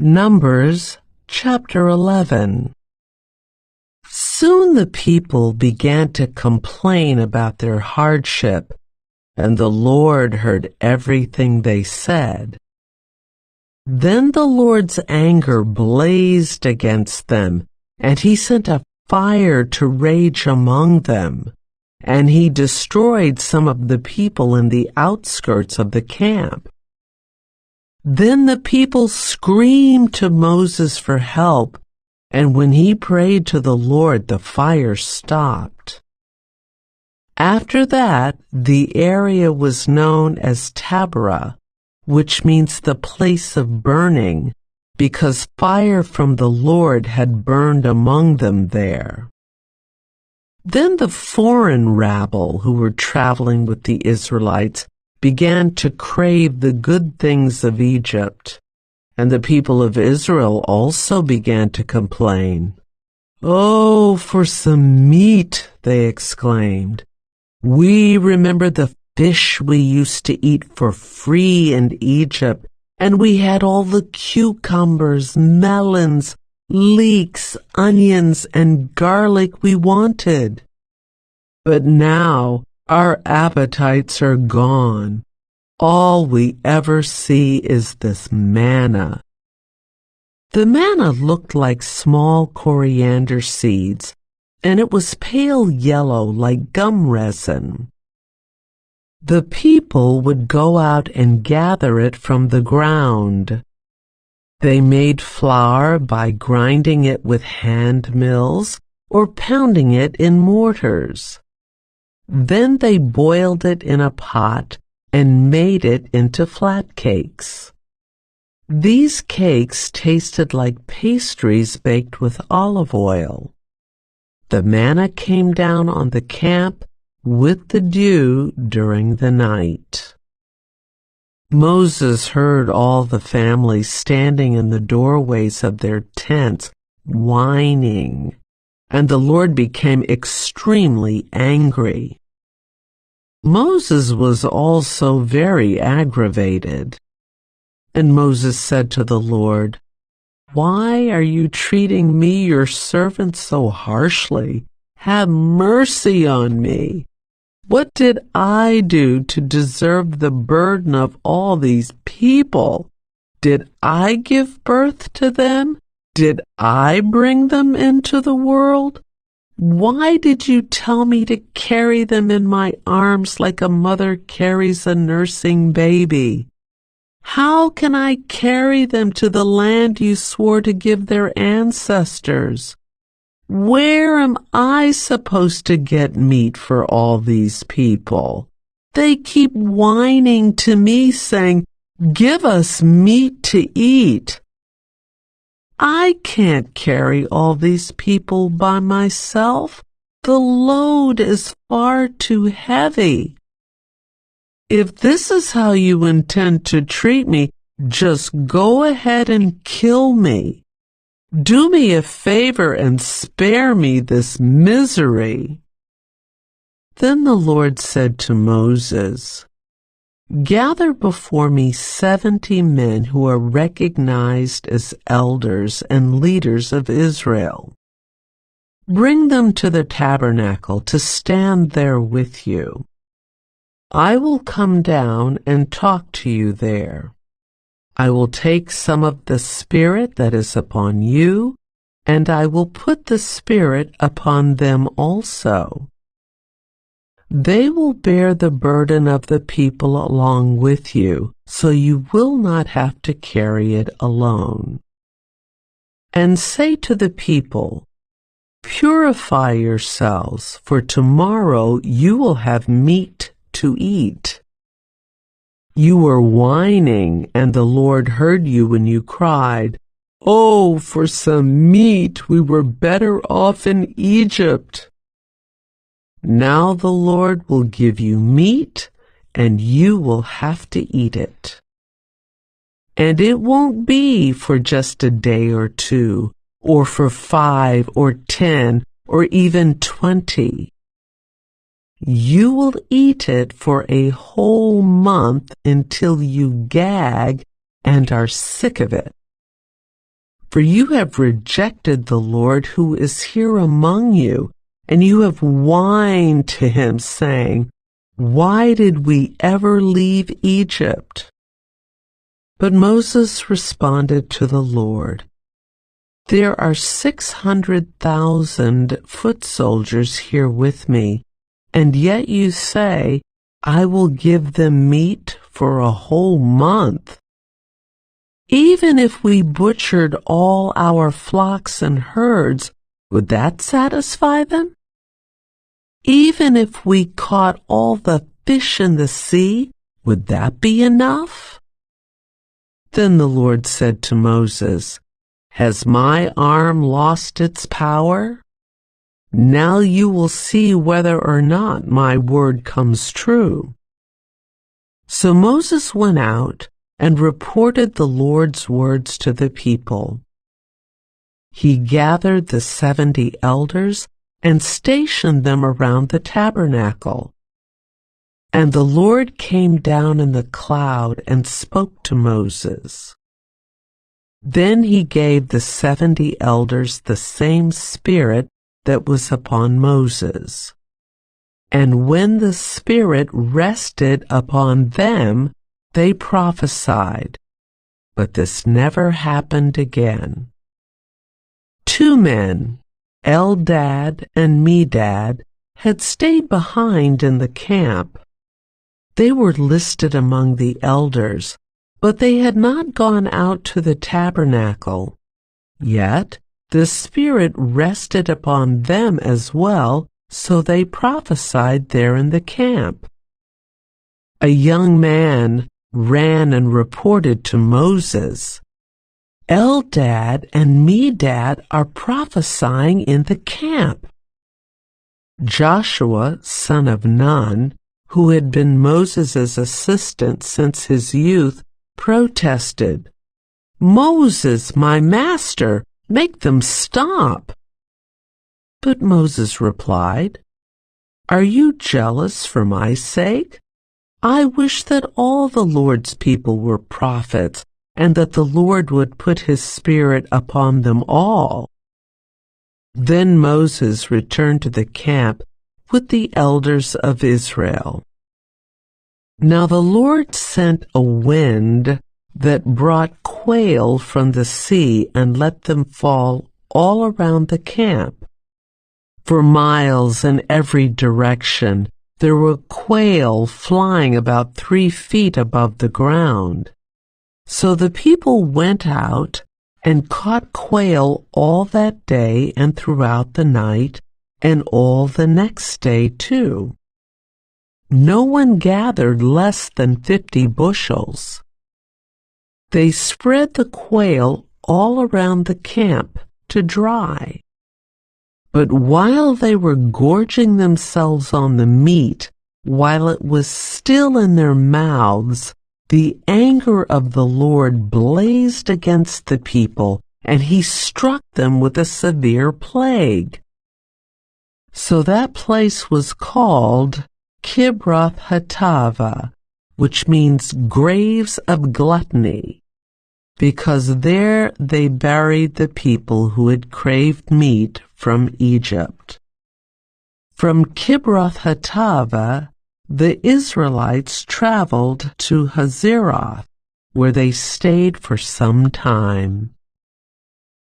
Numbers chapter 11. Soon the people began to complain about their hardship, and the Lord heard everything they said. Then the Lord's anger blazed against them, and he sent a fire to rage among them, and he destroyed some of the people in the outskirts of the camp. Then the people screamed to Moses for help, and when he prayed to the Lord, the fire stopped. After that, the area was known as Taberah, which means the place of burning, because fire from the Lord had burned among them there. Then the foreign rabble who were traveling with the Israelites began to crave the good things of Egypt, and the people of Israel also began to complain. "Oh, for some meat," they exclaimed. "We remember the fish we used to eat for free in Egypt, and we had all the cucumbers, melons, leeks, onions, and garlic we wanted. But now our appetites are gone. All we ever see is this manna." The manna looked like small coriander seeds, and it was pale yellow like gum resin. The people would go out and gather it from the ground. They made flour by grinding it with hand mills or pounding it in mortars. Then they boiled it in a pot and made it into flat cakes. These cakes tasted like pastries baked with olive oil. The manna came down on the camp with the dew during the night. Moses heard all the families standing in the doorways of their tents whining, and the Lord became extremely angry. Moses was also very aggravated. And Moses said to the Lord, "Why are you treating me, your servant, so harshly? Have mercy on me. What did I do to deserve the burden of all these people? Did I give birth to them? Did I bring them into the world? Why did you tell me to carry them in my arms like a mother carries a nursing baby? How can I carry them to the land you swore to give their ancestors? Where am I supposed to get meat for all these people? They keep whining to me saying, 'Give us meat to eat.' I can't carry all these people by myself. The load is far too heavy. If this is how you intend to treat me, just go ahead and kill me. Do me a favor and spare me this misery." Then the Lord said to Moses, "Gather before me 70 men who are recognized as elders and leaders of Israel. Bring them to the tabernacle to stand there with you. I will come down and talk to you there. I will take some of the Spirit that is upon you, and I will put the Spirit upon them also. They will bear the burden of the people along with you, so you will not have to carry it alone. And say to the people, 'Purify yourselves, for tomorrow you will have meat to eat.' You were whining, and the Lord heard you when you cried, 'Oh, for some meat! We were better off in Egypt.' Now the Lord will give you meat, and you will have to eat it. And it won't be for just a day or two, or for 5 or 10 or even 20. You will eat it for a whole month until you gag and are sick of it. For you have rejected the Lord who is here among you, and you have whined to him, saying, Why did we ever leave Egypt? But Moses responded to the Lord, There are 600,000 foot soldiers here with me, and yet you say, I will give them meat for a whole month. Even if we butchered all our flocks and herds, would that satisfy them? Even if we caught all the fish in the sea, would that be enough? Then the Lord said to Moses, Has my arm lost its power? Now you will see whether or not my word comes true. So Moses went out and reported the Lord's words to the people. He gathered the 70 elders and stationed them around the tabernacle. And the Lord came down in the cloud and spoke to Moses. Then he gave the 70 elders the same spirit that was upon Moses. And when the Spirit rested upon them, they prophesied. But this never happened again. 2 men, Eldad and Medad, had stayed behind in the camp. They were listed among the elders, but they had not gone out to the tabernacle. Yet the Spirit rested upon them as well, so they prophesied there in the camp. A young man ran and reported to Moses, Eldad and Medad are prophesying in the camp. Joshua, son of Nun, who had been Moses' assistant since his youth, protested, Moses, my master, make them stop. But Moses replied, Are you jealous for my sake? I wish that all the Lord's people were prophets, and that the Lord would put his Spirit upon them all. Then Moses returned to the camp with the elders of Israel. Now the Lord sent a wind that brought quail from the sea and let them fall all around the camp. For miles in every direction there were quail flying about 3 feet above the ground. So the people went out and caught quail all that day and throughout the night, and all the next day too. No one gathered less than 50 bushels. They spread the quail all around the camp to dry. But while they were gorging themselves on the meat, while it was still in their mouths, the anger of the Lord blazed against the people, and he struck them with a severe plague. So that place was called Kibroth-Hattaavah, which means graves of gluttony, because there they buried the people who had craved meat from Egypt. From Kibroth-Hattaavah, the Israelites traveled to Hazeroth, where they stayed for some time.